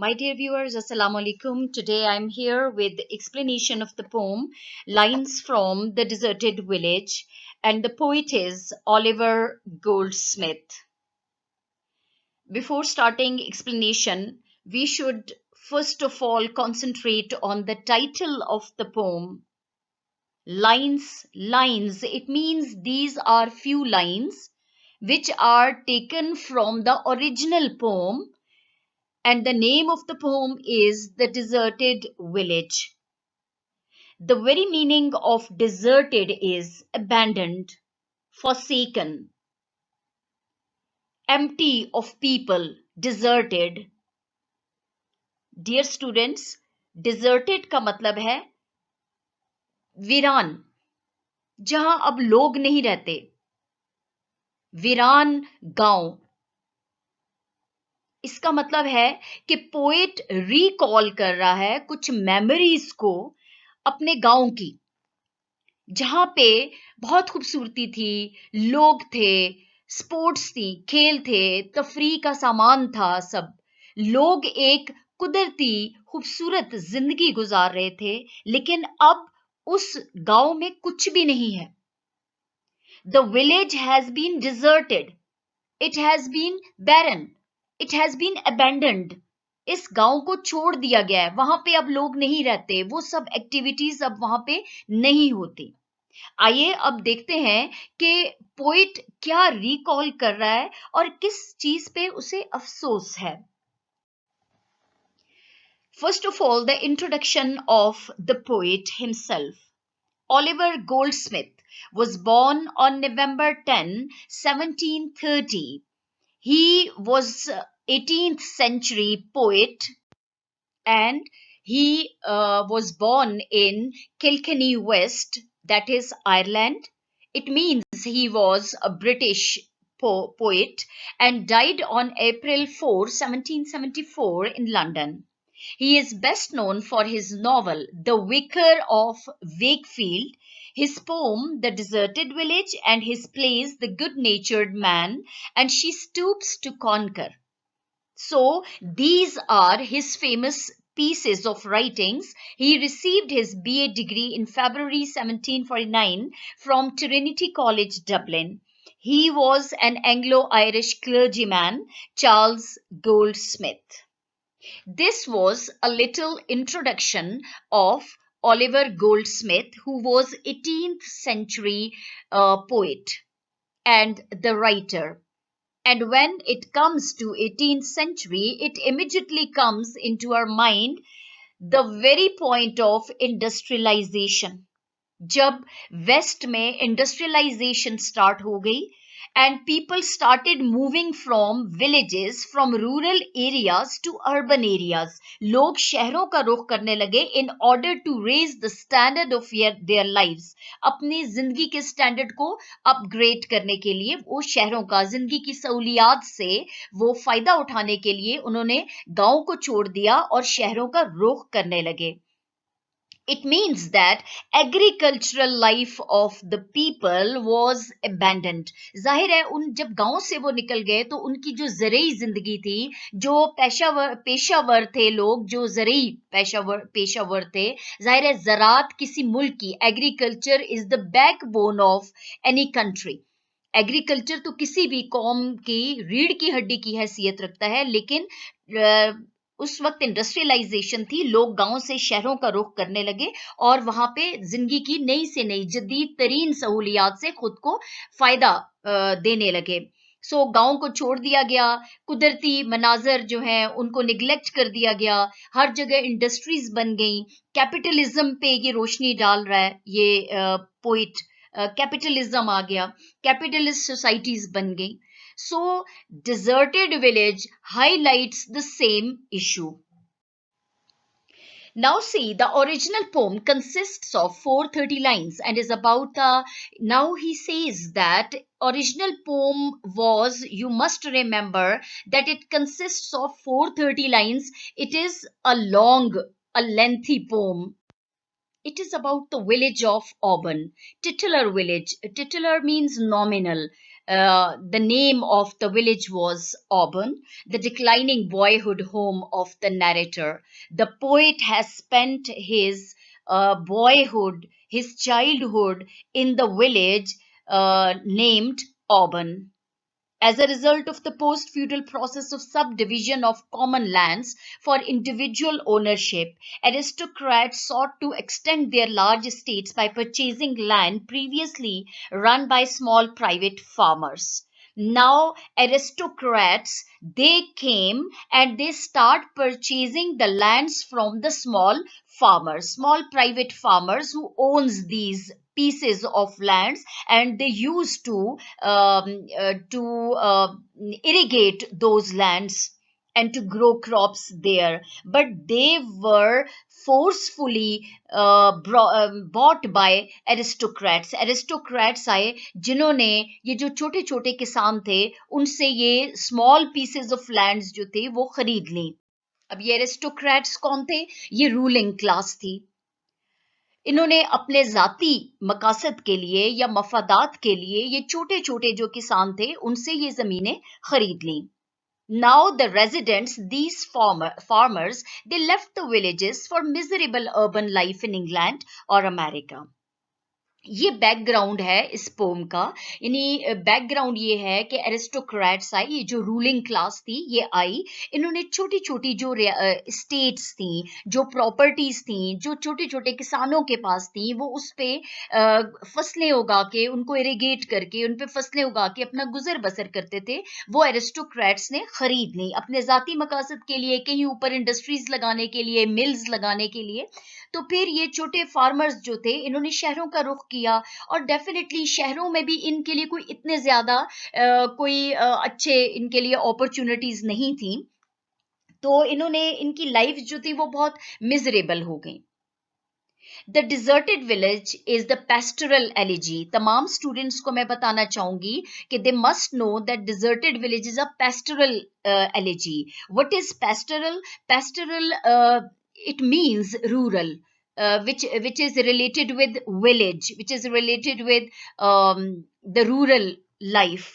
My dear viewers, Assalamu alaikum. Today I'm here with the explanation of the poem Lines from the Deserted Village, and the poet is Oliver Goldsmith. Before starting explanation, we should first of all concentrate on the title of the poem. Lines, it means these are few lines which are taken from the original poem, and the name of the poem is The Deserted Village. The very meaning of deserted is abandoned, forsaken, empty of people, deserted. Dear students, deserted का मतलब है वीरान, जहां अब लोग नहीं रहते, वीरान गांव. इसका मतलब है कि पोएट रिकॉल कर रहा है कुछ मेमोरीज को अपने गांव की, जहां पे बहुत खूबसूरती थी, लोग थे, स्पोर्ट्स थी, खेल थे, तफरी का सामान था, सब लोग एक कुदरती खूबसूरत जिंदगी गुजार रहे थे. लेकिन अब उस गांव में कुछ भी नहीं है. The village has been deserted, it has been barren, it has been abandoned. इस गांव को छोड़ दिया गया है, वहां पे अब लोग नहीं रहते, वो सब एक्टिविटीज अब वहां पे नहीं होती. आइए अब देखते हैं कि पोइट क्या रिकॉल कर रहा है और किस चीज पे उसे अफसोस है. First of all, the introduction of the poet himself. Oliver Goldsmith was born on November 10, 1730. He was 18th century poet, and he was born in Kilkenny West, that is Ireland. It means he was a British poet, and died on April 4, 1774 in London. He is best known for his novel The Vicar of Wakefield, his poem The Deserted Village, and his plays The Good-Natured Man and She Stoops to Conquer. So these are his famous pieces of writings. He received his BA degree in February 1749 from Trinity College, Dublin. He was an Anglo-Irish clergyman, Charles Goldsmith. This was a little introduction of Oliver Goldsmith, who was 18th century poet and the writer. And when it comes to 18th century, it immediately comes into our mind the very point of industrialization. जब waste में industrialisation start हो गई, and people started moving from villages, from rural areas to urban areas. लोग शहरों का रुख करने लगे in order to raise the standard of their lives. अपनी जिंदगी के स्टैंडर्ड को अपग्रेड करने के लिए वो शहरों का, जिंदगी की सहूलियात से वो फायदा उठाने के लिए उन्होंने गांव को छोड़ दिया और शहरों का रुख करने लगे. It means that agricultural life of the people was abandoned. जाहिर है उन जब गांव से वो निकल गए तो उनकी जो ज़रूरी जिंदगी थी, जो पेशावर थे लोग, जो ज़रूरी पेशावर थे, जाहिर है ज़रात किसी मुल्क की, agriculture is the backbone of any country. Agriculture तो किसी भी कौम की रीढ़ की हड्डी की हैसियत रखता है. लेकिन उस वक्त इंडस्ट्रियलाइजेशन थी, लोग गांव से शहरों का रुख करने लगे और वहां पे जिंदगी की नई से नई जदीद तरीन सहूलियात से खुद को फायदा देने लगे. सो गांव को छोड़ दिया गया, कुदरती मनाजर जो हैं उनको निगलेक्ट कर दिया गया, हर जगह इंडस्ट्रीज बन गई. कैपिटलिज्म पे ये रोशनी डाल रहा है ये पोइट. कैपिटलिज्म आ गया, कैपिटलिस्ट सोसाइटीज बन गई. So, Deserted Village highlights the same issue. Now see, the original poem consists of 430 lines and is about now he says that original poem was, you must remember that it consists of 430 lines. It is a lengthy poem. It is about the village of Auburn, titular village. Titular means nominal. The name of the village was Auburn, the declining boyhood home of the narrator. The poet has spent his boyhood, his childhood in the village named Auburn. As a result of the post feudal process of subdivision of common lands for individual ownership, aristocrats sought to extend their large estates by purchasing land previously run by small private farmers. Now, aristocrats they came and they start purchasing the lands from the small private farmers who owns these pieces of lands, and they used to irrigate those lands and to grow crops there, but they were forcefully bought by aristocrats आए जिन्होंने ये जो छोटे छोटे किसान थे उनसे ये स्मॉल पीसेस ऑफ लैंड्स जो थे वो खरीद ली. अब ये एरिस्टोक्रेट्स कौन थे? ये रूलिंग क्लास थी. इन्होंने अपने जाती मकासद के लिए या मफादात के लिए ये छोटे छोटे जो किसान थे उनसे ये जमीनें खरीद ली. Now the residents, these farmers, they left the villages for miserable urban life in England or America. ये बैकग्राउंड है इस पोम का. यानी बैकग्राउंड ये है कि एरिस्टोक्रेट्स आए, ये जो रूलिंग क्लास थी ये आई, इन्होंने छोटी छोटी जो स्टेट्स थी, जो प्रॉपर्टीज थी, जो छोटे छोटे किसानों के पास थी, वो उस पे फसलें उगा के उनको इरिगेट करके उन पे फसलें उगा के अपना गुजर बसर करते थे, वो एरिस्टोक्रेट्स ने खरीद ली अपने जाती मकासद के लिए, कहीं ऊपर इंडस्ट्रीज लगाने के लिए, मिल्स लगाने के लिए. तो फिर ये छोटे फार्मर्स जो थे इन्होंने शहरों का रुख किया, और डेफिनेटली शहरों में भी इनके लिए कोई इतने ज्यादा अच्छे इनके लिए अपॉर्चुनिटीज नहीं थी, तो इन्होंने इनकी लाइफ जो थी वो बहुत मिजरेबल हो गई. The deserted village is the pastoral elegy. तमाम स्टूडेंट्स को मैं बताना चाहूंगी कि they must know that deserted village is a pastoral elegy. What is pastoral? Pastoral it means rural, which is related with village, which is related with the rural life,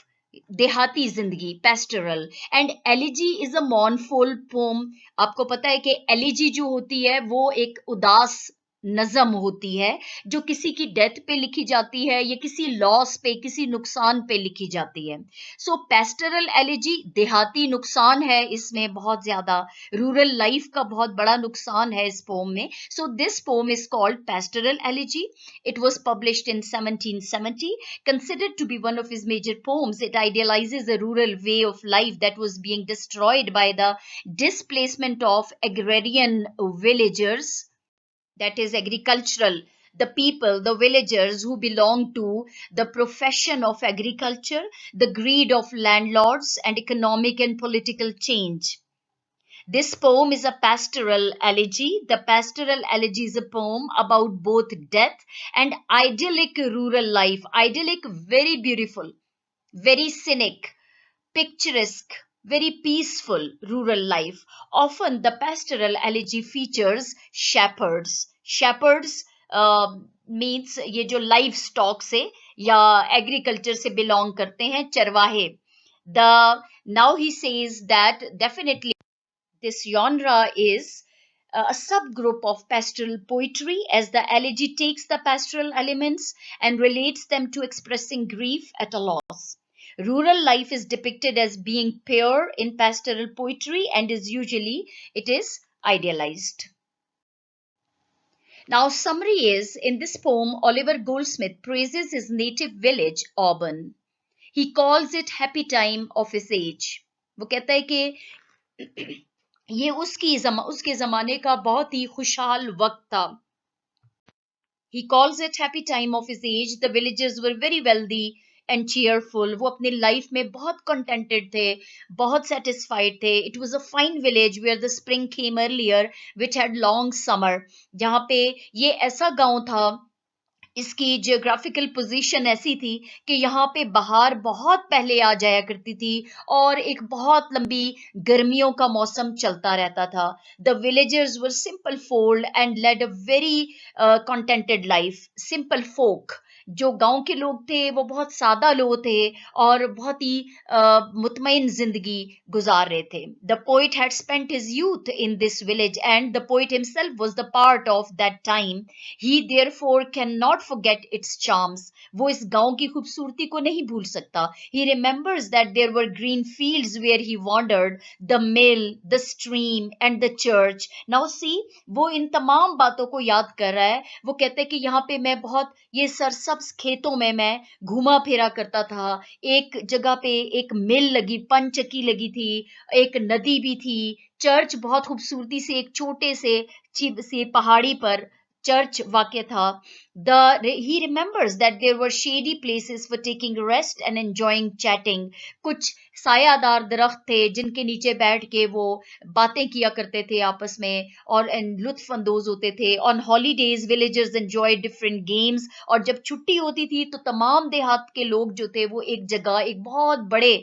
देहाती जिंदगी, pastoral. And elegy is a mournful poem. आपको पता है कि elegy जो होती है वो एक उदास नज़म होती है जो किसी की डेथ पे लिखी जाती है या किसी लॉस पे, किसी नुकसान पे लिखी जाती है. सो पेस्टरल एलिजी देहाती नुकसान है इसमें बहुत ज्यादा, रूरल लाइफ का बहुत बड़ा नुकसान है इस पोम में. So this poem is called pastoral elegy. It was published in 1770. Considered to be one of his major poems, it idealizes a rural way of life that was being destroyed by the displacement of agrarian villagers, that is agricultural, the people, the villagers who belong to the profession of agriculture, the greed of landlords, and economic and political change. This poem is a pastoral elegy. The pastoral elegy is a poem about both death and idyllic rural life. Idyllic, very beautiful, very scenic, picturesque, very peaceful rural life. Often the pastoral elegy features shepherds. Shepherds means ये जो life stock से या agriculture से belong करते हैं, चरवाहे. The now he says that definitely this genre is a subgroup of pastoral poetry, as the elegy takes the pastoral elements and relates them to expressing grief at a loss. Rural life is depicted as being pure in pastoral poetry and is usually it is idealized. Now, summary is, in this poem, Oliver Goldsmith praises his native village, Auburn. He calls it happy time of his age. वो कहता है कि ये उसके जमाने का बहुत ही खुशहाल वक्त था. He calls it happy time of his age. The villagers were very wealthy and cheerful. वो अपनी लाइफ में बहुत contented थे, बहुत satisfied थे. It was a fine village where the spring came earlier, which had long summer. जहाँ पे ये ऐसा गांव था, इसकी जियोग्राफिकल पोजीशन ऐसी थी कि यहाँ पे बहार बहुत पहले आ जाया करती थी और एक बहुत लंबी गर्मियों का मौसम चलता रहता था. The villagers were simple folk and led a very contented life. Simple folk, जो गांव के लोग थे वो बहुत सादा लोग थे और बहुत ही मुतमईन जिंदगी गुजार रहे थे. The poet had spent his youth in this village and the poet himself was the part of that time. He therefore can not forget its charms. वो इस गांव की खूबसूरती को नहीं भूल सकता. He remembers that there were green fields where he wandered, the mill, the stream and the church. Now see, वो इन तमाम बातों को याद कर रहा है. वो कहते हैं कि यहाँ पे मैं बहुत ये सरसब्ज खेतों में मैं घूमा फिरा करता था. एक जगह पे एक मिल लगी, पंचकी लगी थी, एक नदी भी थी, चर्च बहुत खूबसूरती से एक छोटे से पहाड़ी पर चर्च वाक़ था. He remembers that there were shady places for taking rest and enjoying chatting. कुछ सायादार दरख्त थे जिनके नीचे बैठ के वो बातें किया करते थे आपस में और लुत्फ अंदोज होते थे. On holidays villagers enjoy different games. और जब छुट्टी होती थी तो तमाम देहात के लोग जो थे वो एक जगह एक बहुत बड़े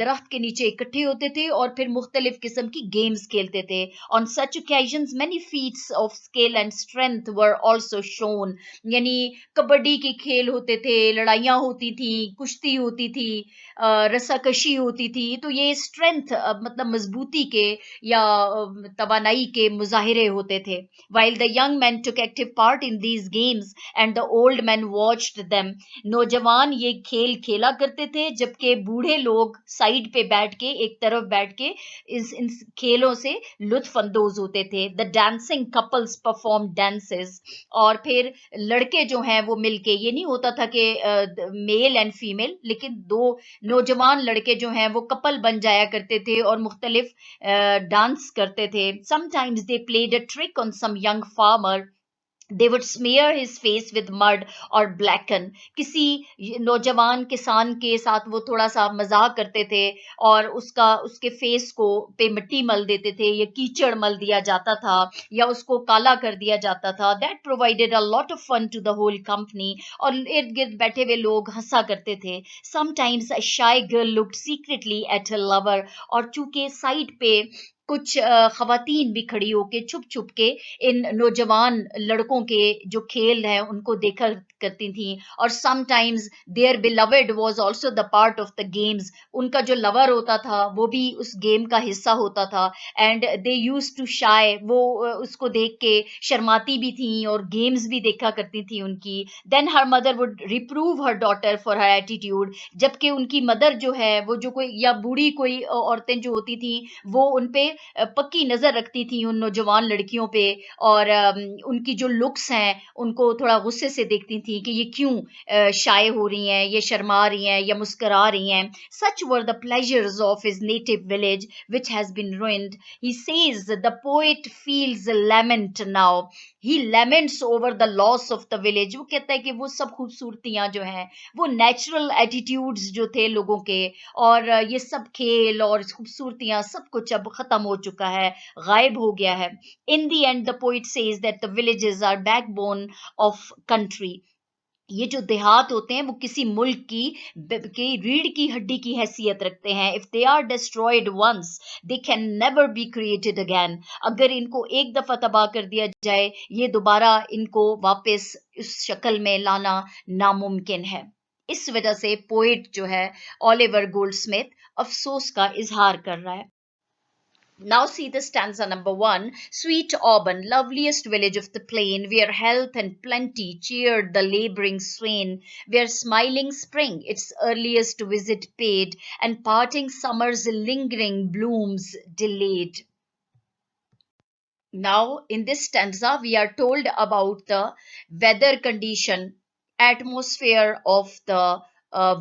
दरख्त के नीचे इकट्ठे होते थे और फिर मुख्तलिफ किस्म की गेम्स खेलते थे. On such occasions many feats of skill and strength were also shown. यानी कबड्डी के खेल होते थे, लड़ाइयाँ होती थी, कुश्ती होती थी, रस्साकशी होती थी. तो ये स्ट्रेंथ मतलब मजबूती के या तवानाई के मुजाहिरे होते थे. while the young men took active part in these games and the old men watched them. नौजवान ये खेल खेला करते थे जबकि बूढ़े लोग साइड पे बैठ के एक तरफ बैठ के इन खेलों से लुत्फ अंदोज होते थे. The dancing couples perform dances. और फिर लड़के जो हैं वो मिलके, ये नहीं होता था कि मेल एंड फीमेल, लेकिन दो नौजवान लड़के जो हैं वो कपल बन जाया करते थे और मुख्तलिफ डांस करते थे. Sometimes they played a trick on some young farmer. they would smear his face with mud or blacken. किसी नौजवान किसान के साथ वो थोड़ा सा मजाक करते थे और उसके फेस को पे मिट्टी मल देते थे या कीचड़ मल दिया जाता था या उसको काला कर दिया जाता था. That provided a lot of fun to the whole company. और इर्द गिर्द बैठे हुए लोग हंसा करते थे. Sometimes a shy girl looked secretly at her lover. और चूंकि साइड पे कुछ खवातीन भी खड़ी होके छुप छुप के इन नौजवान लड़कों के जो खेल हैं उनको देखा करती थी. और sometimes their beloved was also the part of the games. उनका जो लवर होता था वो भी उस गेम का हिस्सा होता था. एंड दे यूज्ड टू शाय. वो उसको देख के शर्माती भी थी और गेम्स भी देखा करती थी उनकी. Then her mother would reprove her daughter for her attitude. जबकि उनकी मदर जो है वो जो कोई या बूढ़ी कोई औरतें जो होती थी वो उन पे पक्की नजर रखती थी उन नौजवान लड़कियों पे और उनकी जो लुक्स हैं उनको थोड़ा गुस्से से देखती थी कि ये क्यों शाय हो रही हैं, ये शर्मा रही हैं या मुस्कुरा रही हैं. Such were the pleasures of his native village which has been ruined. He says the poet feels lament now. He laments over the loss of the village. वो कहता है कि वो सब खूबसूरतियां जो हैं वो नेचुरल एटीट्यूड्स जो थे लोगों के और ये सब खेल और खूबसूरतियां सब कुछ अब खत्म हो चुका है, गायब हो गया है. In the end, the poet says that the villages are backbone of country. ये जो देहात होते हैं वो किसी मुल्क की रीढ़ की हड्डी की हैसियत रखते हैं. If they are destroyed once they can never be created again. अगर इनको एक दफा तबाह कर दिया जाए ये दोबारा इनको वापस उस शक्ल में लाना नामुमकिन है. इस वजह से पोएट जो है ओलिवर गोल्डस्मिथ अफसोस का इजहार कर रहा है. Now see the stanza number 1. Sweet Auburn, loveliest village of the plain, where health and plenty cheered the laboring swain, where smiling spring its earliest visit paid, and parting summer's lingering blooms delayed. Now, in this stanza, we are told about the weather condition, atmosphere of the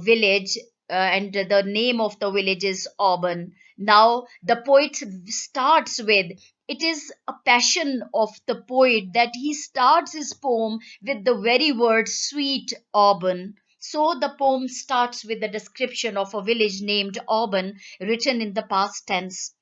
village, and the name of the village is Auburn. Now, the poet starts with, it is a passion of the poet that he starts his poem with the very word sweet Auburn. So the poem starts with the description of a village named Auburn, written in the past tense.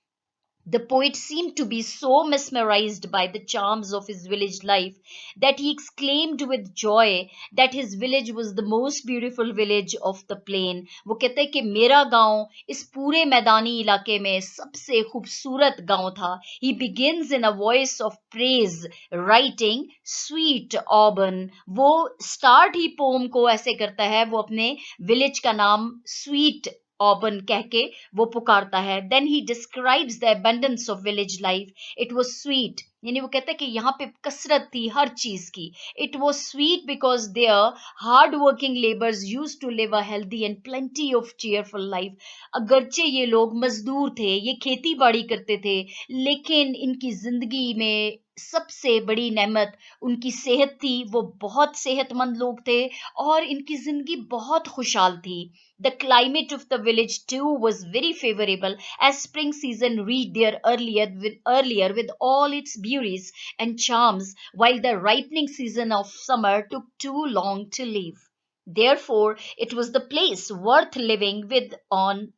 The poet seemed to be so mesmerized by the charms of his village life that he exclaimed with joy that his village was the most beautiful village of the plain. वो कहते हैं कि मेरा गांव इस पूरे मैदानी इलाके में सबसे खूबसूरत गांव था. He begins in a voice of praise, writing sweet Auburn. वो start ही poem को ऐसे करता है, वो अपने village का नाम sweet Auburn कह के वो पुकारता है. Then he describes the abundance of village life. It was sweet. यानी वो कहता है कि यहाँ पे कसरत थी हर चीज की. It was sweet because their hard working laborers used to live a healthy and plenty of cheerful life. अगरचे ये लोग मजदूर थे, ये खेती बाड़ी करते थे, लेकिन इनकी जिंदगी में सबसे बड़ी नेमत उनकी सेहत थी. वो बहुत सेहतमंद लोग थे और इनकी जिंदगी बहुत खुशहाल थी. The climate of the village too was very favorable as spring season reached there earlier with all its beauties and charms, while the ripening season of summer took too long to leave. Therefore, it was the place worth living on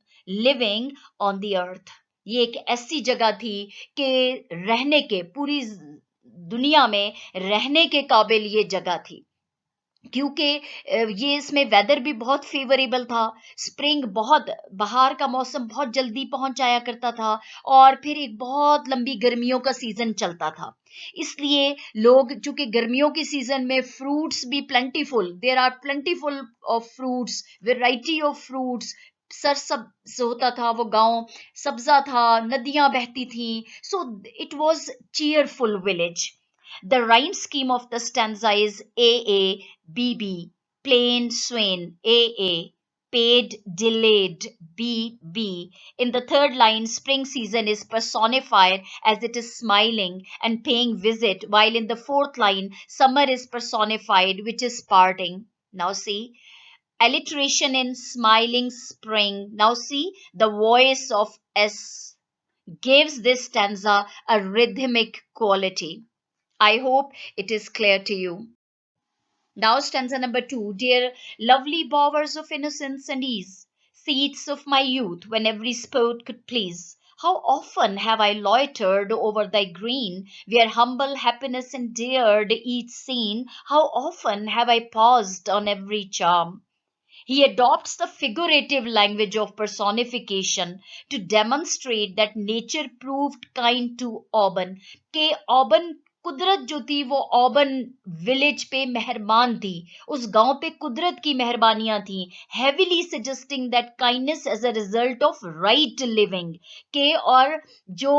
the earth. ये एक ऐसी जगह थी कि रहने के पूरी दुनिया में रहने के काबिल ये जगह थी, क्योंकि ये इसमें वेदर भी बहुत फेवरेबल था. स्प्रिंग बहुत बाहर का मौसम बहुत जल्दी पहुंच जाया करता था और फिर एक बहुत लंबी गर्मियों का सीजन चलता था. इसलिए लोग, चूंकि गर्मियों के सीजन में फ्रूट्स भी plentiful, there are plentiful of fruits, variety of fruits, सरसब होता था वो गांव, सब्जा था, नदियां बहती थी. So it was cheerful village. The rhyme scheme of the stanza is AA, BB, plain swain, AA, paid, delayed, BB. In the third line, spring season is personified as it is smiling and paying visit, while in the fourth line, summer is personified, which is parting. Now see, alliteration in smiling spring. Now see, the voice of S gives this stanza a rhythmic quality. I hope it is clear to you. Now, stanza number 2. Dear lovely bowers of innocence and ease, seats of my youth when every sport could please, how often have I loitered over thy green, where humble happiness endeared each scene, how often have I paused on every charm. He adopts the figurative language of personification to demonstrate that nature proved kind to Auburn. के Auburn कुदरत जो थी वो Aubrun village पे मेहरबान थी, उस गांव पे कुदरत की मेहरबानियां थी, heavily suggesting that kindness as a result of right living. के और जो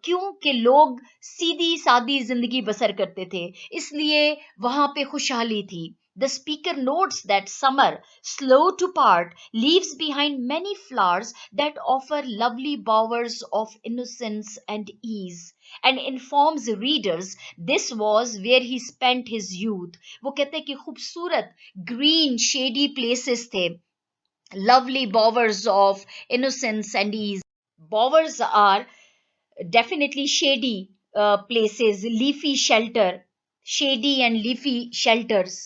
क्यों के लोग सीधी सादी जिंदगी बसर करते थे, इसलिए वहां पे खुशहाली थी. The speaker notes that summer, slow to part, leaves behind many flowers that offer lovely bowers of innocence and ease, and informs readers this was where he spent his youth. वो कहते हैं कि खूबसूरत green shady places थे, lovely bowers of innocence and ease. Bowers are definitely shady places, leafy shelter, shady and leafy shelters.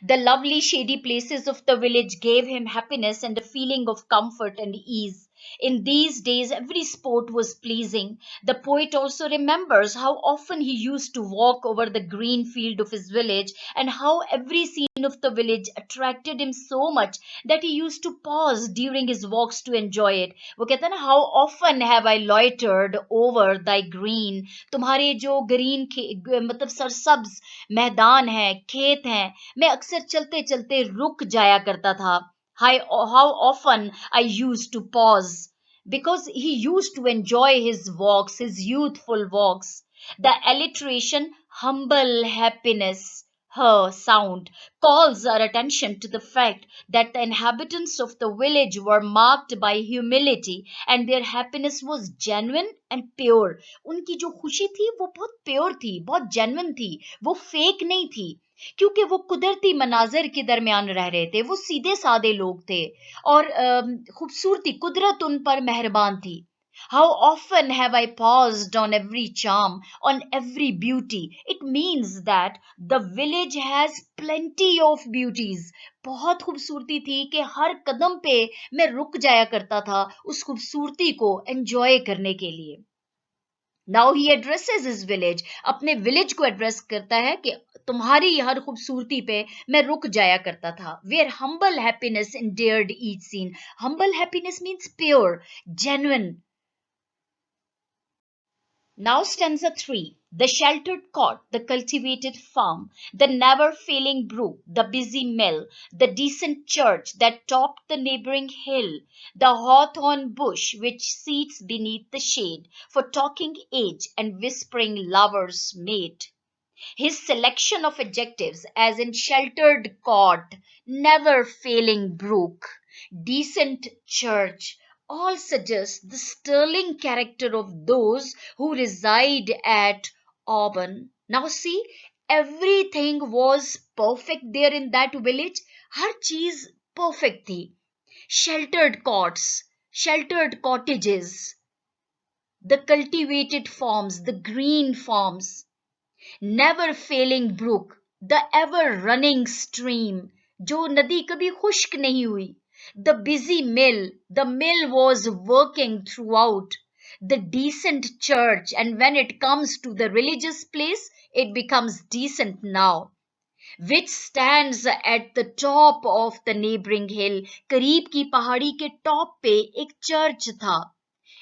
The lovely shady places of the village gave him happiness and a feeling of comfort and ease. In these days, every sport was pleasing. The poet also remembers how often he used to walk over the green field of his village and how every scene of the village attracted him so much that he used to pause during his walks to enjoy it. वो कहता है ना, how often have I loitered over thy green. तुम्हारे जो green मतलब सरसब्ज मैदान है, खेत हैं, मैं अक्सर चलते चलते रुक जाया करता था. How often I used to pause because he used to enjoy his walks, his youthful walks. The alliteration humble happiness, her sound, calls our attention to the fact that the inhabitants of the village were marked by humility and their happiness was genuine and pure. उनकी जो खुशी थी वो बहुत pure थी, बहुत genuine थी, वो फेक नहीं थी, क्योंकि वो कुदरती मनाजर के दरमियान रह रहे थे, वो सीधे साधे लोग थे और खूबसूरती कुदरत उन पर मेहरबान थी. How often have I paused on every charm, on every beauty? It means that the village has plenty of beauties. बहुत खूबसूरती थी कि हर कदम पे मैं रुक जाया करता था उस खूबसूरती को एंजॉय करने के लिए. Now he addresses his village, अपने विलेज को एड्रेस करता है कि तुम्हारी हर खूबसूरती पे मैं रुक जाया करता था. Where humble happiness endured each scene. Humble happiness means pure, genuine. Now stanza 3. The sheltered cot, the cultivated farm, the never failing brook, the busy mill, the decent church that topped the neighboring hill, the hawthorn bush which seats beneath the shade, for talking age and whispering lovers mate. His selection of adjectives, as in sheltered cot, never failing brook, decent church, all suggest the sterling character of those who reside at Auburn. Now, see, everything was perfect there in that village. हर चीज perfect थी. Sheltered cots, sheltered cottages, the cultivated farms, the green farms, never failing brook, the ever running stream, जो नदी कभी खुश्क नहीं हुई. The busy mill, the mill was working throughout. The decent church, and when it comes to the religious place, it becomes decent now, which stands at the top of the neighboring hill. करीब की पहाड़ी के top पे एक church था.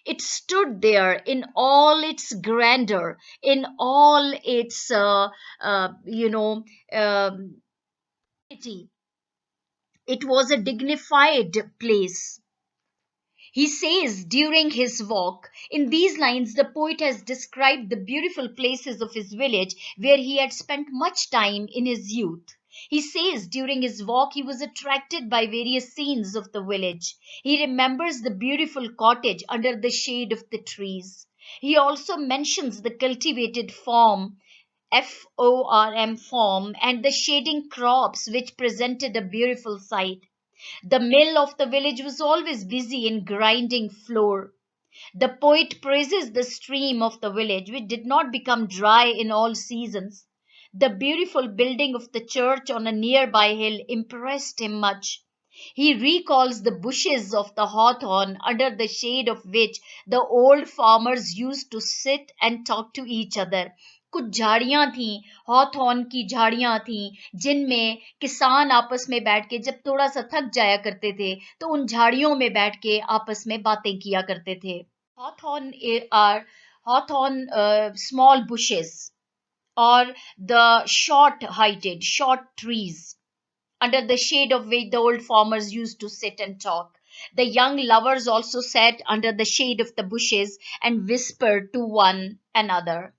It stood there in all its grandeur, in all its, you know, dignity. It was a dignified place. He says during his walk, in these lines, the poet has described the beautiful places of his village where he had spent much time in his youth. He says during his walk he was attracted by various scenes of the village. He remembers the beautiful cottage under the shade of the trees. He also mentions the cultivated farm, and the shading crops which presented a beautiful sight. The mill of the village was always busy in grinding flour. The poet praises the stream of the village, which did not become dry in all seasons. The beautiful building of the church on a nearby hill impressed him much. He recalls the bushes of the hawthorn under the shade of which the old farmers used to sit and talk to each other. कुछ झाड़ियां थीं, Hawthorne की झाड़ियां थीं, जिनमें किसान आपस में बैठ के जब थोड़ा सा थक जाया करते थे तो उन झाड़ियों में बैठ के आपस में बातें किया करते थे. Hawthorn are hawthorn small bushes or the short trees under the shade of which the old farmers used to sit and talk. The young lovers also sat under the shade of the bushes and whispered to one another.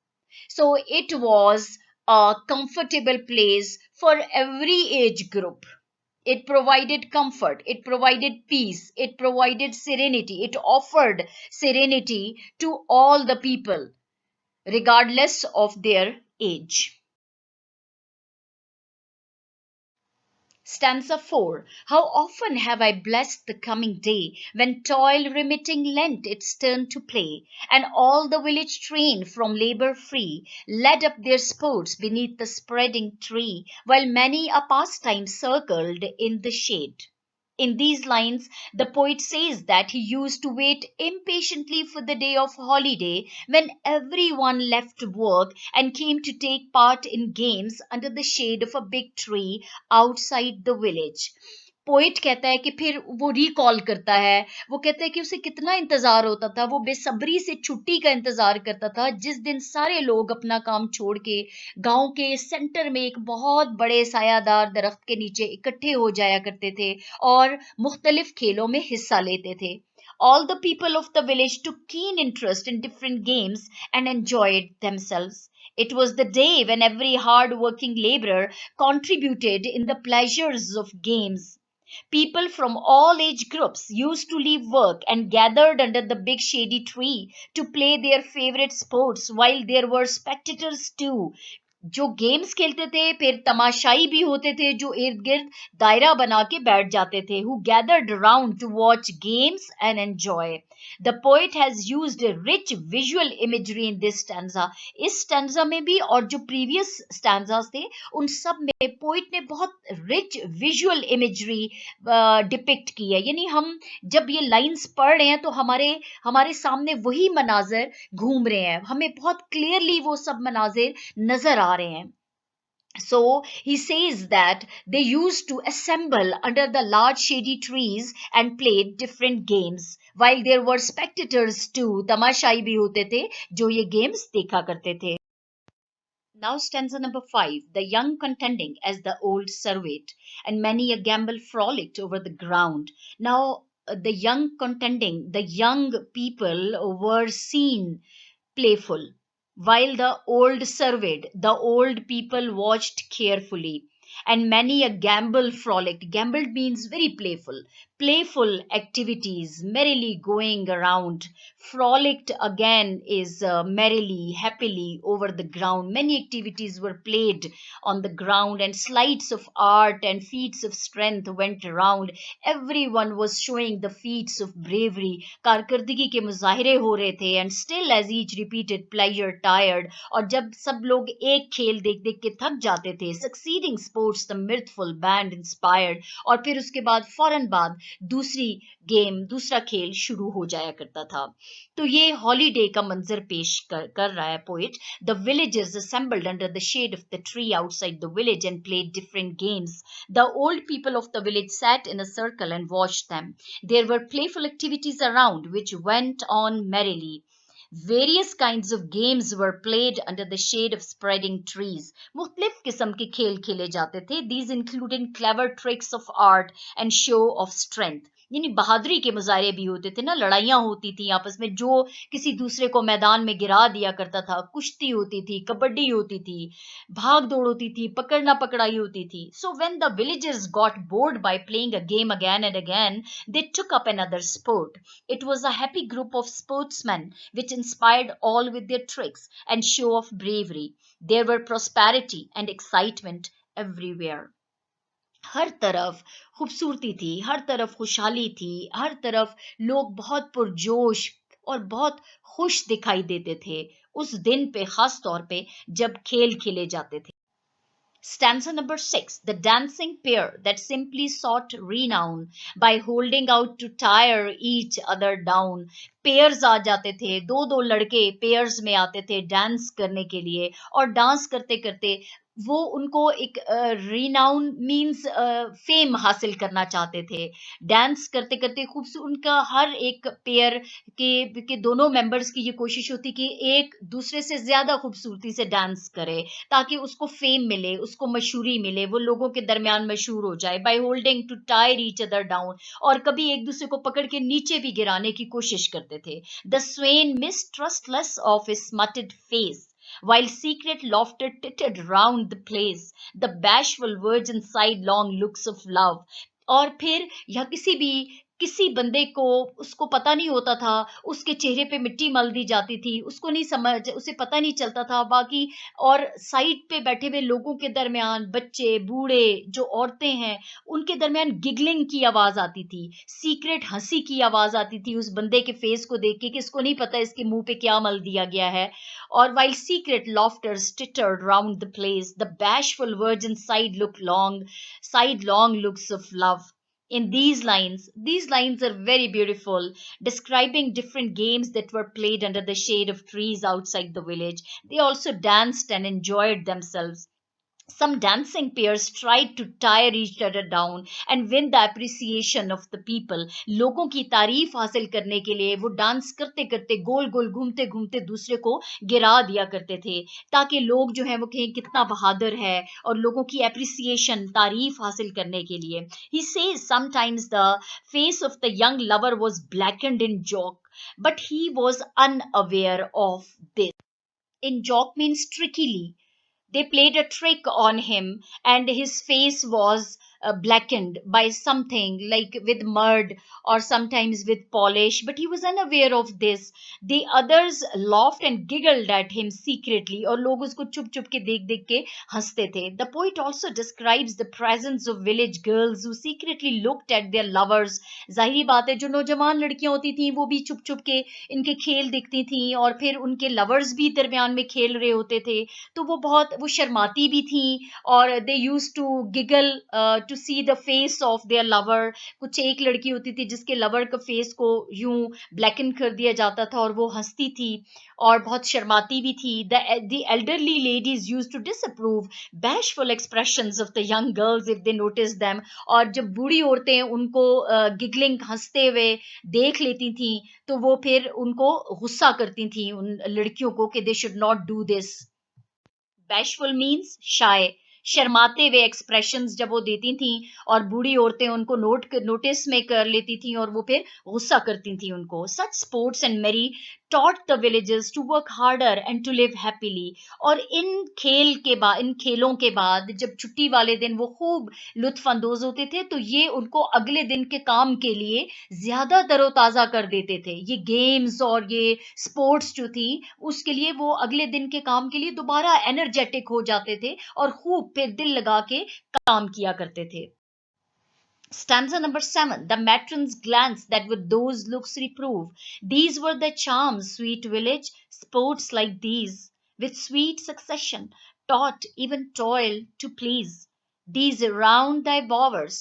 So it was a comfortable place for every age group. It provided comfort, it provided peace, it provided serenity, it offered serenity to all the people, regardless of their age. Stanza 4. How often have I blessed the coming day when toil remitting lent its turn to play, and all the village train from labor free led up their sports beneath the spreading tree, while many a pastime circled in the shade. In these lines, the poet says that he used to wait impatiently for the day of holiday when everyone left work and came to take part in games under the shade of a big tree outside the village. Poet कहता है कि फिर वो recall करता है, वो कहता है कि उसे कितना इंतजार होता था, वो बेसब्री से छुट्टी का इंतजार करता था जिस दिन सारे लोग अपना काम छोड़ के गांव के सेंटर में एक बहुत बड़े सायादार दरख्त के नीचे इकट्ठे हो जाया करते थे और मुख्तलिफ खेलों में हिस्सा लेते थे. All the people of the village took keen interest in different games and enjoyed themselves. It was the day when every hard working laborer contributed in the pleasures of games. People from all age groups used to leave work and gathered under the big shady tree to play their favorite sports, while there were spectators too, जो games खेलते थे, फिर तमाशाई भी होते थे जो इर्द गिर्द दायरा बना के बैठ जाते थे, who gathered around to watch games and enjoy. The poet has used a rich visual imagery in this stanza. इस stanza में भी और जो previous stanzas थे उन सब में poet ने बहुत rich visual imagery डिपिक्ट की है. यानी हम जब ये लाइंस पढ़ रहे हैं तो हमारे हमारे सामने वही मनाजर घूम रहे हैं, हमें बहुत क्लियरली वो सब मनाजिर नजर आ रहे हैं. So he says that they used to assemble under the large shady trees and played different games while there were spectators too. तमाशाई भी होते थे जो ये गेम्स देखा करते थे. Now stanza number 5. The young contending as the old surveyed, and many a gambol frolicked over the ground. Now the young contending, the young people were seen playful, while the old surveyed, the old people watched carefully, and many a gambol frolicked. Gambled means very playful. Playful activities, merrily going around. Frolicked again is merrily, happily over the ground. Many activities were played on the ground, and sleights of art and feats of strength went around. Everyone was showing the feats of bravery. कारकर्दगी के मुजाहरे हो रहे थे. And still as each repeated pleasure tired. और जब सब लोग एक खेल देख देख के थक जाते थे. Succeeding sports the mirthful band inspired. और फिर उसके बाद फौरन बाद दूसरी गेम, दूसरा खेल शुरू हो जाया करता था. तो ये हॉलीडे का मंजर पेश कर रहा है poet. The villagers assembled under the shade of the tree outside the village and played different games. The old people of the village sat in a circle and watched them. There were playful activities around which went on merrily. Various kinds of games were played under the shade of spreading trees. मुख्तलिफ किस्म के खेल खेले जाते थे. These included clever tricks of art and show of strength. यानी बहादुरी के मुजाहरे भी होते थे ना, लड़ाइयाँ होती थी आपस में, जो किसी दूसरे को मैदान में गिरा दिया करता था. कुश्ती होती थी, कबड्डी होती थी, भाग दौड़ होती थी, पकड़ना पकड़ाई होती थी. So when the villagers got bored by playing a game again and again, they took up another sport. It was a happy group of sportsmen which inspired all with their tricks and show of bravery. There were prosperity and excitement everywhere. हर तरफ खूबसूरती थी, हर तरफ खुशहाली थी, हर तरफ लोग बहुत पुरजोश और बहुत खुश दिखाई देते थे उस दिन पे, खास तौर पे जब खेल खेले जाते थे. Stanza number 6. The dancing pair that simply sought renown by holding out to tire each other down. Pairs आ जाते थे, दो दो लड़के पेयर्स में आते थे डांस करने के लिए, और डांस करते करते वो उनको एक रिनाउन मींस फेम हासिल करना चाहते थे. डांस करते करते खूबसूरत उनका हर एक पेयर के दोनों मेंबर्स की ये कोशिश होती कि एक दूसरे से ज्यादा खूबसूरती से डांस करे ताकि उसको फेम मिले, उसको मशहूरी मिले, वो लोगों के दरमियान मशहूर हो जाए. By holding to tire each other down, और कभी एक दूसरे को पकड़ के नीचे भी गिराने की कोशिश करते थे. The swain mistrustless of his smutted face, while secret laughter tittered round the place, the bashful virgin sighed long looks of love. और फिर या किसी बंदे को उसको पता नहीं होता था, उसके चेहरे पे मिट्टी मल दी जाती थी, उसको नहीं समझ, उसे पता नहीं चलता था बाकी. और साइड पे बैठे हुए लोगों के दरमियान बच्चे, बूढ़े, जो औरतें हैं, उनके दरमियान गिगलिंग की आवाज आती थी, सीक्रेट हंसी की आवाज आती थी उस बंदे के फेस को देख के कि इसको नहीं पता इसके मुंह पे क्या मल दिया गया है. और while secret laughter tittered round the place, the bashful virgin sighed long looks of love. In these lines are very beautiful, describing different games that were played under the shade of trees outside the village. They also danced and enjoyed themselves. Some dancing pairs tried to tire each other down and win the appreciation of the people. लोगों की तारीफ हासिल करने के लिए वो dance करते करते, गोल गोल घूमते घूमते दूसरे को गिरा दिया करते थे ताकि लोग जो हैं वो कहें कितना बहादुर है, और लोगों की एप्रिसिएशन, तारीफ हासिल करने के लिए. He says sometimes the face of the young lover was blackened in joke, but he was unaware of this. In joke means trickily. They played a trick on him and his face was blackened by something like with mud or sometimes with polish, but he was unaware of this. The others laughed and giggled at him secretly, और लोग उसको चुप चुप के देख देख के हंसते थे. The poet also describes the presence of village girls who secretly looked at their lovers. जाहिर बात है, जो नौजवान लड़कियां होती थी वो भी चुप चुप के इनके खेल दिखती थी, और फिर उनके लवर्स भी दरमियान में खेल रहे होते थे, तो वो शर्माती भी थी, और they used to giggle to see the face of their lover. कुछ एक लड़की होती थी जिसके लवर का फेस को यूं ब्लैकन कर दिया जाता था और वो हंसती थी और बहुत शर्माती भी थी. The elderly ladies use to disapprove bashful expressions of the young girls if they noticed them. और जब बूढ़ी औरतें उनको गिगलिंग हंसते हुए देख लेती थी तो वो फिर उनको गुस्सा करती थी उन लड़कियों को कि they should not do this. Bashful means shy. शर्माते हुए एक्सप्रेशंस जब वो देती थी और बूढ़ी औरतें उनको नोटिस में कर लेती थी और वो फिर गुस्सा करती थी उनको. सच स्पोर्ट्स एंड मेरी taught the villagers to work harder and to live happily. और इन खेलों के बाद जब छुट्टी वाले दिन वो खूब लुत्फ अंदोज होते थे तो ये उनको अगले दिन के काम के लिए ज्यादा तरोताजा कर देते थे. ये गेम्स और ये स्पोर्ट्स जो थी उसके लिए वो अगले दिन के काम के लिए दोबारा एनर्जेटिक हो जाते थे और खूब फिर दिल लगा के काम किया करते थे. Stanza number 7. The matron's glance that with those looks reprove. These were the charms, sweet village, sports like these, with sweet succession, taught even toil to please. These around thy bowers,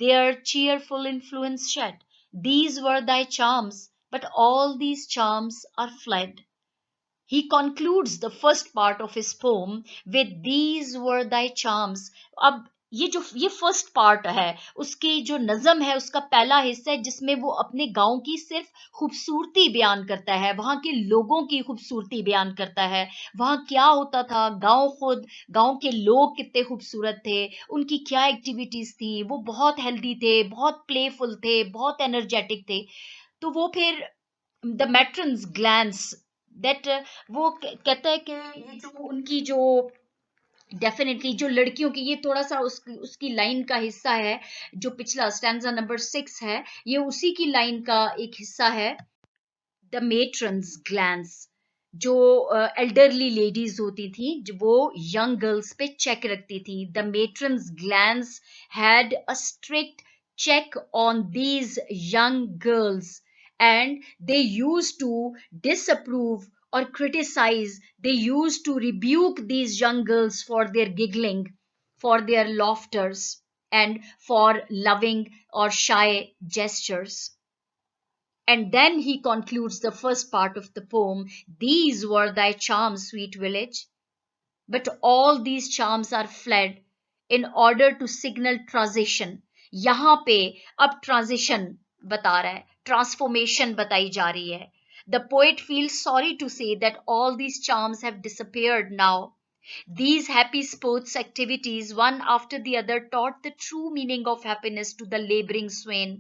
their cheerful influence shed. These were thy charms, but all these charms are fled. He concludes the first part of his poem with these were thy charms. अब ये first part है उसकी जो नज़म है उसका पहला हिस्सा है जिसमें वो अपने गांव की सिर्फ खूबसूरती बयान करता है, वहां के लोगों की खूबसूरती बयान करता है, वहां क्या होता था, गांव के लोग कितने खूबसूरत थे, उनकी क्या एक्टिविटीज थी, वो बहुत हेल्दी थे, बहुत प्लेफुल थे, बहुत एनर्जेटिक थे. तो वो फिर द मैट्रन्स ग्लैंस दैट वो कहता है कि ये जो उनकी जो डेफिनेटली जो लड़कियों की ये थोड़ा सा उसकी लाइन का हिस्सा है. जो पिछला स्टैंजा नंबर 6 है ये उसी की लाइन का एक हिस्सा है. द मेट्रन्स ग्लैंस, जो एल्डरली लेडीज होती थी जो वो यंग गर्ल्स पे चेक रखती थी. The matron's glance had a strict check on these young girls and they used to disapprove or criticize. They used to rebuke these young girls for their giggling, for their laughters, and for loving or shy gestures. And then he concludes the first part of the poem. These were thy charms, sweet village, but all these charms are fled in order to signal transition. यहाँ पे अब transition बता रहा है, transformation बताई जा रही है. The poet feels sorry to say that all these charms have disappeared now. These happy sports activities, one after the other, taught the true meaning of happiness to the laboring swain.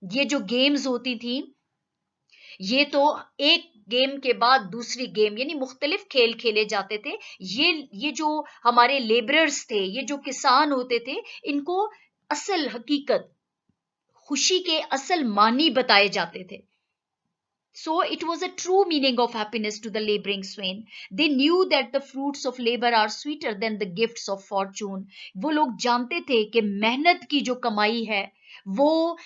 ये जो games होती थी ये तो एक game के बाद दूसरी गेम यानी मुख्तलिफ खेल खेले जाते थे. ये जो हमारे लेबरर्स थे, ये जो किसान होते थे, इनको असल हकीकत खुशी के असल मानी बताए जाते थे. So it was a true meaning of happiness to the laboring swain. They knew that the fruits of labor are sweeter than the gifts of fortune. वो लोग जानते थे कि मेहनत की जो कमाई है वो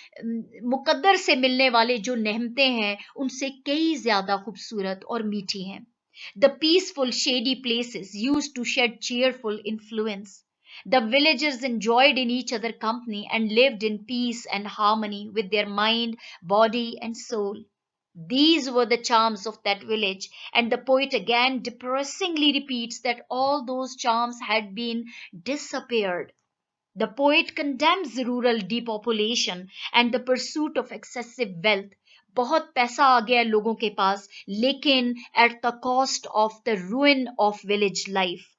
मुकद्दर से मिलने वाले जो नेमतें हैं उनसे कई ज्यादा खूबसूरत और मीठी हैं. The peaceful shady places used to shed cheerful influence. The villagers enjoyed in each other company and lived in peace and harmony with their mind, body, and soul. These were the charms of that village, and the poet again depressingly repeats that all those charms had been disappeared. The poet condemns rural depopulation and the pursuit of excessive wealth. बहुत पैसा आ गया लोगों के पास, लेकिन at the cost of the ruin of village life.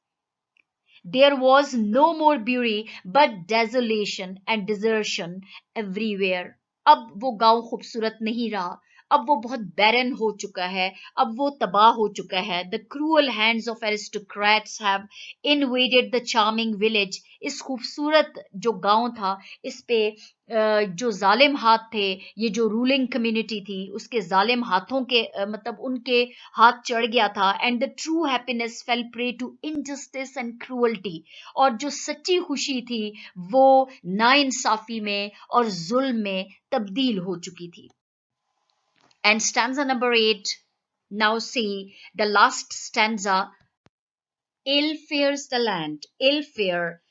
There was no more beauty but desolation and desertion everywhere. अब वो गांव खूबसूरत नहीं रहा, अब वो बहुत बैरन हो चुका है, अब वो तबाह हो चुका है. The cruel hands of aristocrats have invaded the charming village. इस खूबसूरत जो गांव था, इस पे जो जालिम हाथ थे, ये जो रूलिंग कम्युनिटी थी, उसके जालिम हाथों के मतलब उनके हाथ चढ़ गया था. And the true happiness fell prey to injustice and cruelty. और जो सच्ची खुशी थी वो नाइंसाफी में और जुल्म में तब्दील हो चुकी थी. And stanza number 8, now see the last stanza. Ill fares the land. Ill fare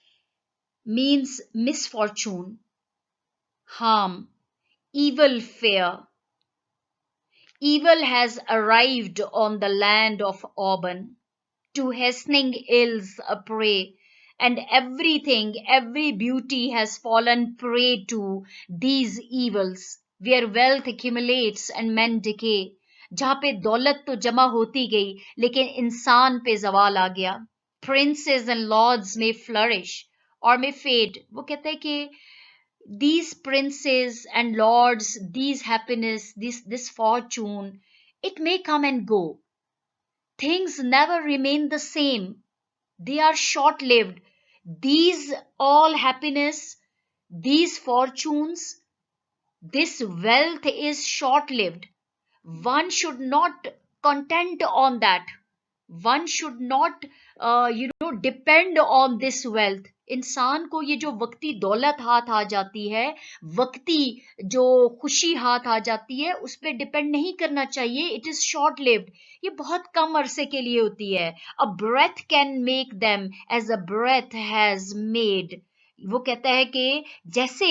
means misfortune, harm, evil fare. Evil has arrived on the land of Auburn, to hastening ills a prey, and everything, every beauty has fallen prey to these evils, where wealth accumulates and men decay. जहाँ पे दौलत तो जमा होती गई लेकिन इंसान पे जवाल आ गया. Princes and lords may flourish or may fade. वो कहते हैं कि these princes and lords, these happiness, this fortune, it may come and go. Things never remain the same. They are short lived. These all happiness, these fortunes, this wealth is short lived. One should not content on that. One should not depend on this wealth. इंसान को ये जो वक्ती दौलत हाथ आ जाती है, वक्ती जो खुशी हाथ आ जाती है, उस पर डिपेंड नहीं करना चाहिए. It is short lived. ये बहुत कम अरसे के लिए होती है. A breath can make them as a breath has made. वो कहता है कि जैसे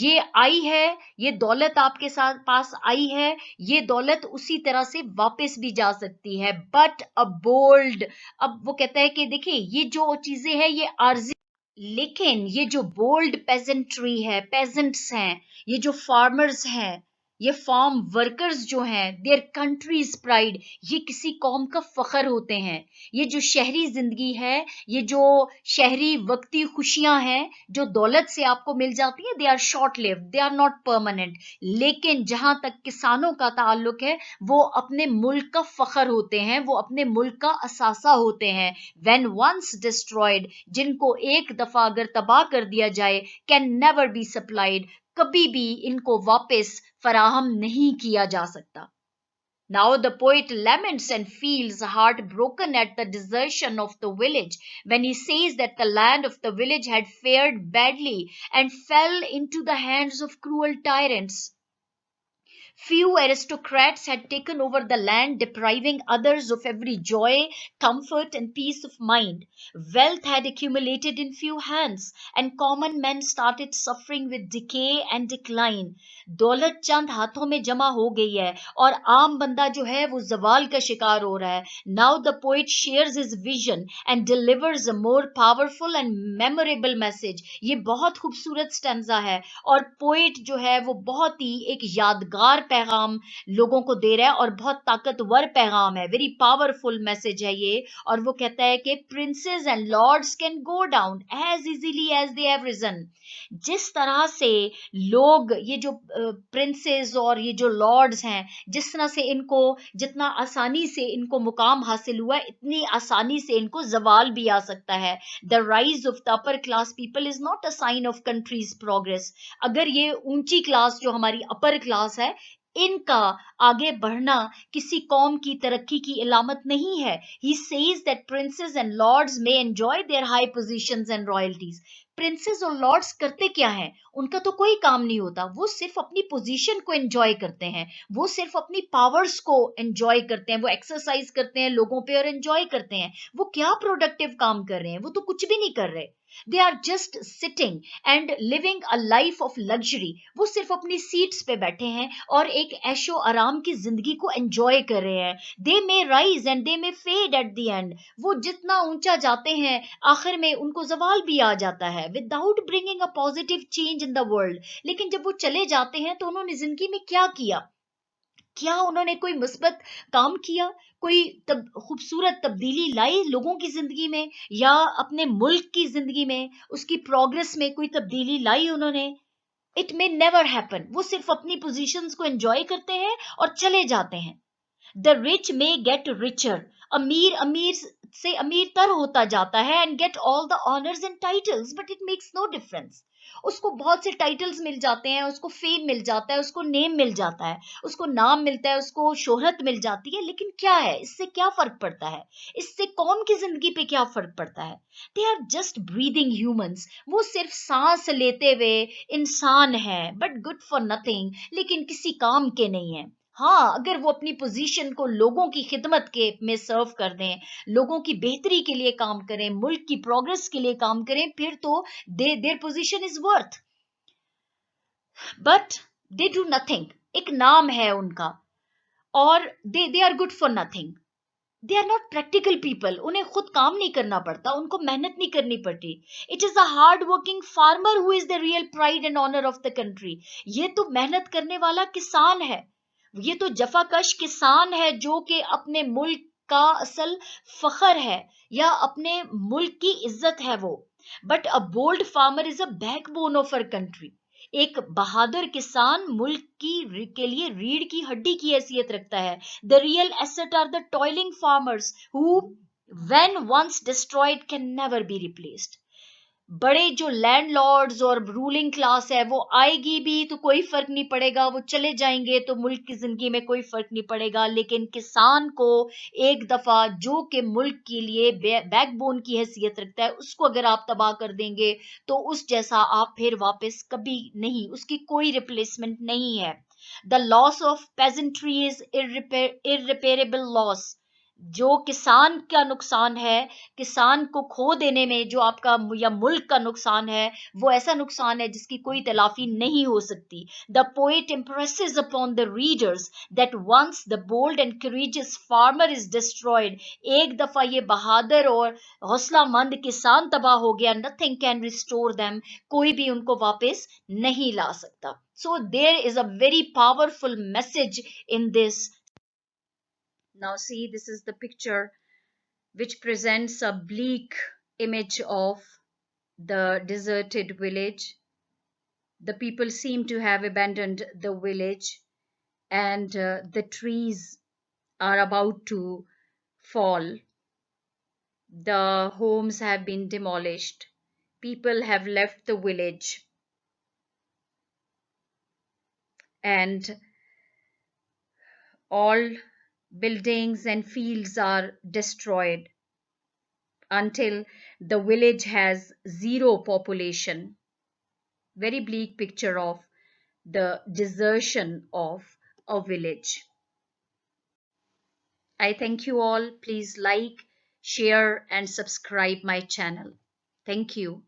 ये आई है, ये दौलत आपके साथ पास आई है, ये दौलत उसी तरह से वापस भी जा सकती है. बट अ बोल्ड, अब वो कहता है कि देखिए ये जो चीजें हैं ये आर्जी, लेकिन ये जो बोल्ड पेजेंट्री है, पेजेंट्स हैं, ये जो फार्मर्स हैं, ये फार्म वर्कर्स जो हैं, देयर कंट्रीज प्राइड, ये किसी कौम का फख्र होते हैं. ये जो शहरी जिंदगी है, ये जो शहरी वक्ती खुशियां हैं जो दौलत से आपको मिल जाती है, they are short lived, they are not permanent. लेकिन जहां तक किसानों का ताल्लुक है, वो अपने मुल्क का फख्र होते हैं, वो अपने मुल्क का असासा होते हैं. व्हेन वंस डिस्ट्रॉयड, जिनको एक दफा अगर तबाह कर दिया जाए, कैन नेवर बी सप्लाइड, कभी भी इनको वापस फराहम नहीं किया जा सकता. Now the poet laments and feels heartbroken at the desertion of the village when he says that the land of the village had fared badly and fell into the hands of cruel tyrants. Few aristocrats had taken over the land, depriving others of every joy, comfort, and peace of mind. Wealth had accumulated in few hands, and common men started suffering with decay and decline. दौलत चंद हाथों में जमा हो गई है और आम बंदा जो है वो जवाल का शिकार हो रहा है. Now the poet shares his vision and delivers a more powerful and memorable message. ये बहुत खूबसूरत स्टैंजा है और पोएट जो है वो बहुत ही एक यादगार पैगाम लोगों को दे रहा है और बहुत ताकतवर पैगाम है. वेरी पावरफुल मैसेज है ये. और वो कहता है कि princes and lords can go down as easily as they have risen. जिस तरह से लोग, ये जो प्रिंसेस और ये जो लॉर्ड्स हैं, जिस तरह से इनको, जितना आसानी से इनको मुकाम हासिल हुआ, इतनी आसानी से इनको जवाल भी आ सकता है. The rise of the upper class people is not a sign of country's progress. अगर ये ऊंची क्लास जो हमारी अपर क्लास है, इनका आगे बढ़ना किसी कौम की तरक्की की इलामत नहीं है. He says that princes and lords may enjoy their high positions and royalties. Princess और लॉर्ड्स करते क्या हैं? उनका तो कोई काम नहीं होता. वो सिर्फ अपनी पोजीशन को एंजॉय करते हैं, वो सिर्फ अपनी पावर्स को एंजॉय करते हैं, वो एक्सरसाइज करते हैं लोगों पे और एंजॉय करते हैं. वो क्या प्रोडक्टिव काम कर रहे हैं? वो तो कुछ भी नहीं कर रहे. They are just sitting and living a life of luxury. वो सिर्फ अपनी सीट्स पे बैठे हैं और एक ऐशो आराम की जिंदगी को एंजॉय कर रहे हैं. They may rise and they may fade at the end. वो जितना ऊंचा जाते हैं, आखिर में उनको जवाल भी आ जाता है without bringing a positive change in the world. लेकिन जब वो चले जाते हैं तो उन्होंने जिंदगी में क्या किया? क्या उन्होंने कोई मुस्बत काम किया? कोई खूबसूरत तब्दीली लाई लोगों की जिंदगी में, या अपने मुल्क की जिंदगी में, उसकी प्रोग्रेस में कोई तब्दीली लाई उन्होंने? It may never happen. वो सिर्फ अपनी पोजीशंस को एंजॉय करते हैं और चले जाते हैं। The rich may get richer, अमीर अमीर से अमीर तर होता जाता है, and get all the honours and titles, but it makes no difference. उसको बहुत से टाइटल्स मिल जाते हैं, उसको फेम मिल जाता है, उसको नेम मिल जाता है, उसको नाम मिलता है, उसको शोहरत मिल जाती है, लेकिन क्या है, इससे क्या फर्क पड़ता है? इससे कौम की जिंदगी पे क्या फर्क पड़ता है? They are just breathing humans. वो सिर्फ सांस लेते हुए इंसान है, बट गुड फॉर नथिंग, लेकिन किसी काम के नहीं है। हाँ, अगर वो अपनी पोजीशन को लोगों की खिदमत के में सर्व कर दें, लोगों की बेहतरी के लिए काम करें, मुल्क की प्रोग्रेस के लिए काम करें, फिर तो their position is worth. But they do nothing, एक नाम है उनका, और they are good for nothing. They are not practical people. उन्हें खुद काम नहीं करना पड़ता, उनको मेहनत नहीं करनी पड़ती। It is a hard working farmer who is the real pride and honour of the country. ये तो मेहनत करने वाला किसान है, ये तो जफाकश किसान है, जो कि अपने मुल्क का असल फखर है, या अपने मुल्क की इज्जत है वो। But a bold farmer is a backbone of our country. एक बहादुर किसान मुल्क की के लिए रीढ़ की हड्डी की हैसियत रखता है। The real asset are the toiling farmers who, when once destroyed, can never be replaced. बड़े जो लैंडलॉर्ड्स और रूलिंग क्लास है, वो आएगी भी तो कोई फर्क नहीं पड़ेगा, वो चले जाएंगे तो मुल्क की जिंदगी में कोई फर्क नहीं पड़ेगा, लेकिन किसान को एक दफा, जो कि मुल्क के लिए बैकबोन की हैसियत रखता है, उसको अगर आप तबाह कर देंगे तो उस जैसा आप फिर वापस कभी नहीं, उसकी कोई रिप्लेसमेंट नहीं है। The loss of pageantry is irreparable loss. जो किसान का नुकसान है, किसान को खो देने में जो आपका या मुल्क का नुकसान है, वो ऐसा नुकसान है जिसकी कोई तलाफी नहीं हो सकती। The poet impresses upon the readers that once the bold and courageous farmer is destroyed, एक दफा ये बहादुर और हौसलामंद किसान तबाह हो गया, nothing can restore them, कोई भी उनको वापस नहीं ला सकता। So there is a very powerful message in this. Now see, this is the picture which presents a bleak image of the deserted village. The people seem to have abandoned the village, and the trees are about to fall. The homes have been demolished. People have left the village, and all buildings and fields are destroyed until the village has zero population. Very bleak picture of the desertion of a village. I thank you all. Please like, share, and subscribe my channel. Thank you.